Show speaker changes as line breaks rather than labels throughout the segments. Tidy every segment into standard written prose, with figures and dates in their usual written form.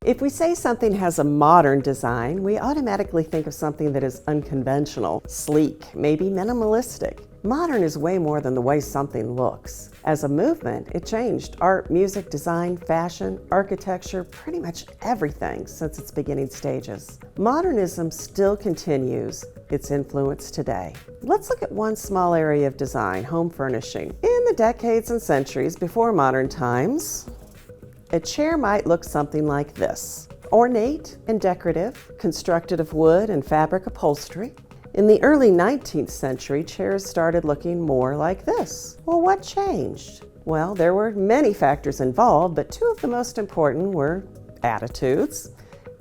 If we say something has a modern design, we automatically think of something that is unconventional, sleek, maybe minimalistic. Modern is way more than the way something looks. As a movement, it changed art, music, design, fashion, architecture, pretty much everything since its beginning stages. Modernism still continues its influence today. Let's look at one small area of design, home furnishing. In the decades and centuries before modern times, a chair might look something like this. Ornate and decorative, constructed of wood and fabric upholstery. In the early 19th century, chairs started looking more like this. Well, what changed? Well, there were many factors involved, but two of the most important were attitudes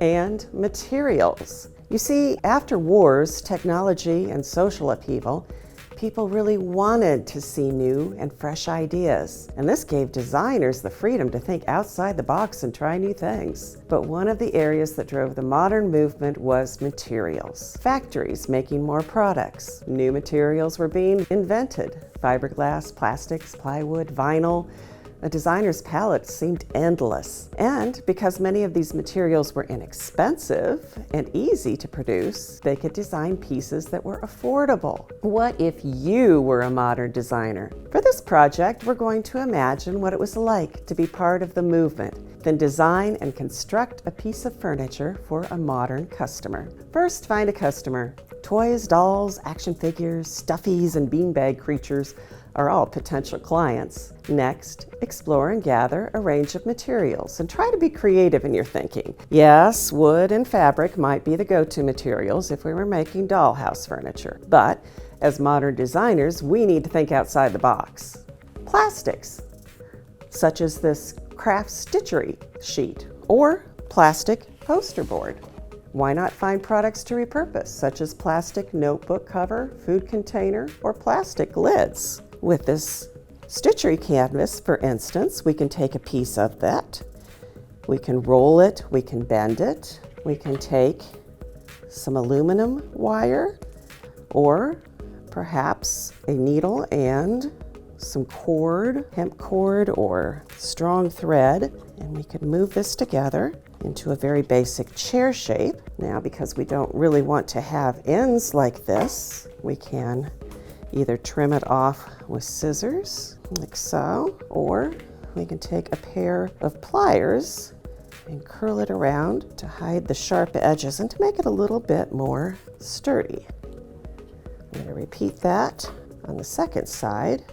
and materials. You see, after wars, technology, and social upheaval, people really wanted to see new and fresh ideas. And this gave designers the freedom to think outside the box and try new things. But one of the areas that drove the modern movement was materials. Factories making more products. New materials were being invented. Fiberglass, plastics, plywood, vinyl. A designer's palette seemed endless. And because many of these materials were inexpensive and easy to produce, they could design pieces that were affordable. What if you were a modern designer? For this project, we're going to imagine what it was like to be part of the movement, then design and construct a piece of furniture for a modern customer. First, find a customer. Toys, dolls, action figures, stuffies, and beanbag creatures are all potential clients. Next, explore and gather a range of materials and try to be creative in your thinking. Yes, wood and fabric might be the go-to materials if we were making dollhouse furniture, but as modern designers, we need to think outside the box. Plastics, such as this craft stitchery sheet or plastic poster board. Why not find products to repurpose, such as plastic notebook cover, food container, or plastic lids? With this stitchery canvas, for instance, we can take a piece of that, we can roll it, we can bend it, we can take some aluminum wire or perhaps a needle and some cord, hemp cord or strong thread, and we can move this together into a very basic chair shape. Now, because we don't really want to have ends like this, we can either trim it off with scissors, like so, or we can take a pair of pliers and curl it around to hide the sharp edges and to make it a little bit more sturdy. I'm going to repeat that on the second side.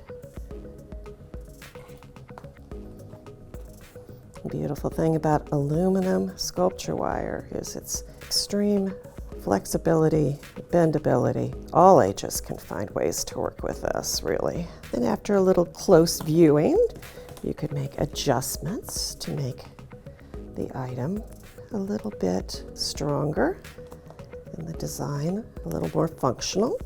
The beautiful thing about aluminum sculpture wire is its extreme flexibility, bendability. All ages can find ways to work with this, really. Then after a little close viewing, you could make adjustments to make the item a little bit stronger and the design a little more functional.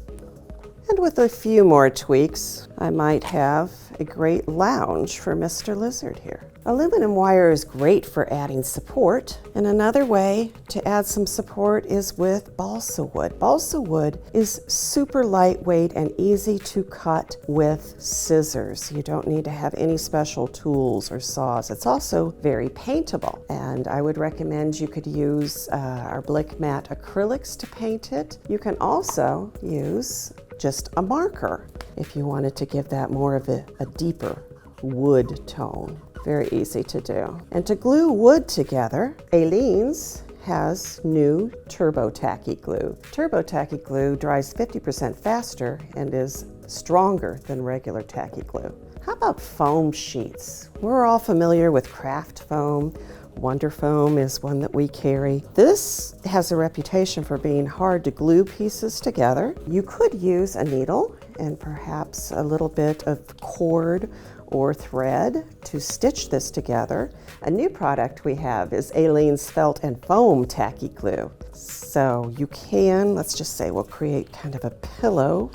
And with a few more tweaks, I might have a great lounge for Mr. Lizard here. Aluminum wire is great for adding support, and another way to add some support is with balsa wood. Balsa wood is super lightweight and easy to cut with scissors. You don't need to have any special tools or saws. It's also very paintable, and I would recommend you could use our Blick matte acrylics to paint it. You can also use just a marker if you wanted to give that more of a deeper wood tone. Very easy to do. And to glue wood together, Aleene's has new Turbo Tacky glue. Turbo Tacky glue dries 50% faster and is stronger than regular tacky glue. How about foam sheets? We're all familiar with craft foam. Wonder Foam is one that we carry. This has a reputation for being hard to glue pieces together. You could use a needle and perhaps a little bit of cord or thread to stitch this together. A new product we have is Aleene's Felt and Foam Tacky Glue. So you can, let's just say we'll create kind of a pillow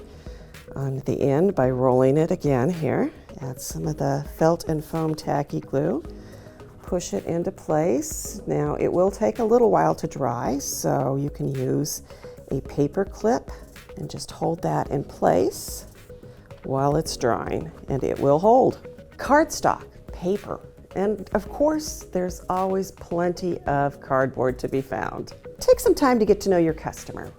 on the end by rolling it again here. Add some of the Felt and Foam Tacky Glue. Push it into place. Now it will take a little while to dry, so you can use a paper clip and just hold that in place while it's drying, and it will hold. Cardstock, paper, And of course, there's always plenty of cardboard to be found. Take some time to get to know your customer.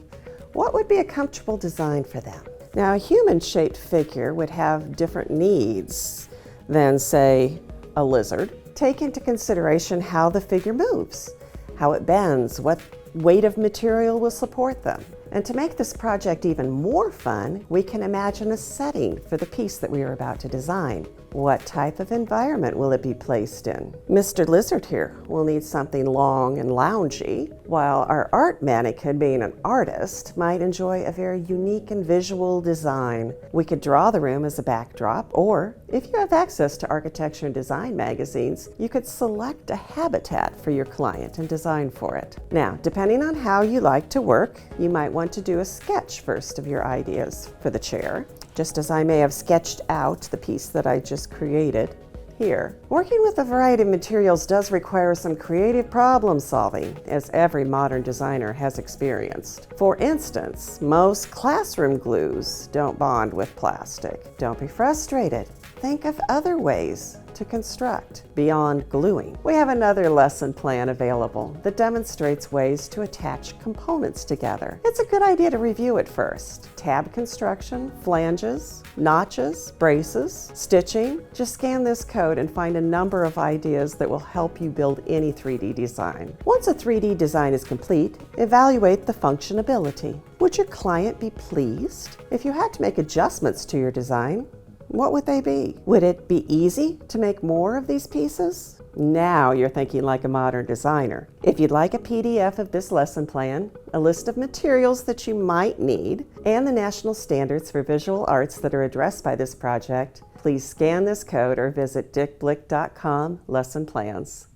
What would be a comfortable design for them? Now, a human-shaped figure would have different needs than, say, a lizard. Take into consideration how the figure moves, how it bends, what weight of material will support them. And to make this project even more fun, we can imagine a setting for the piece that we are about to design. What type of environment will it be placed in? Mr. Lizard here will need something long and loungy, while our art mannequin, being an artist, might enjoy a very unique and visual design. We could draw the room as a backdrop, or if you have access to architecture and design magazines, you could select a habitat for your client and design for it. Now, depending on how you like to work, you might want to do a sketch first of your ideas for the chair, just as I may have sketched out the piece that I just created here. Working with a variety of materials does require some creative problem solving, as every modern designer has experienced. For instance, most classroom glues don't bond with plastic. Don't be frustrated. Think of other ways to construct beyond gluing. We have another lesson plan available that demonstrates ways to attach components together. It's a good idea to review it first. Tab construction, flanges, notches, braces, stitching. Just scan this code and find a number of ideas that will help you build any 3D design. Once a 3D design is complete, evaluate the functionality. Would your client be pleased? If you had to make adjustments to your design, what would they be? Would it be easy to make more of these pieces? Now you're thinking like a modern designer. If you'd like a PDF of this lesson plan, a list of materials that you might need, and the national standards for visual arts that are addressed by this project, please scan this code or visit dickblick.com/lessonplans.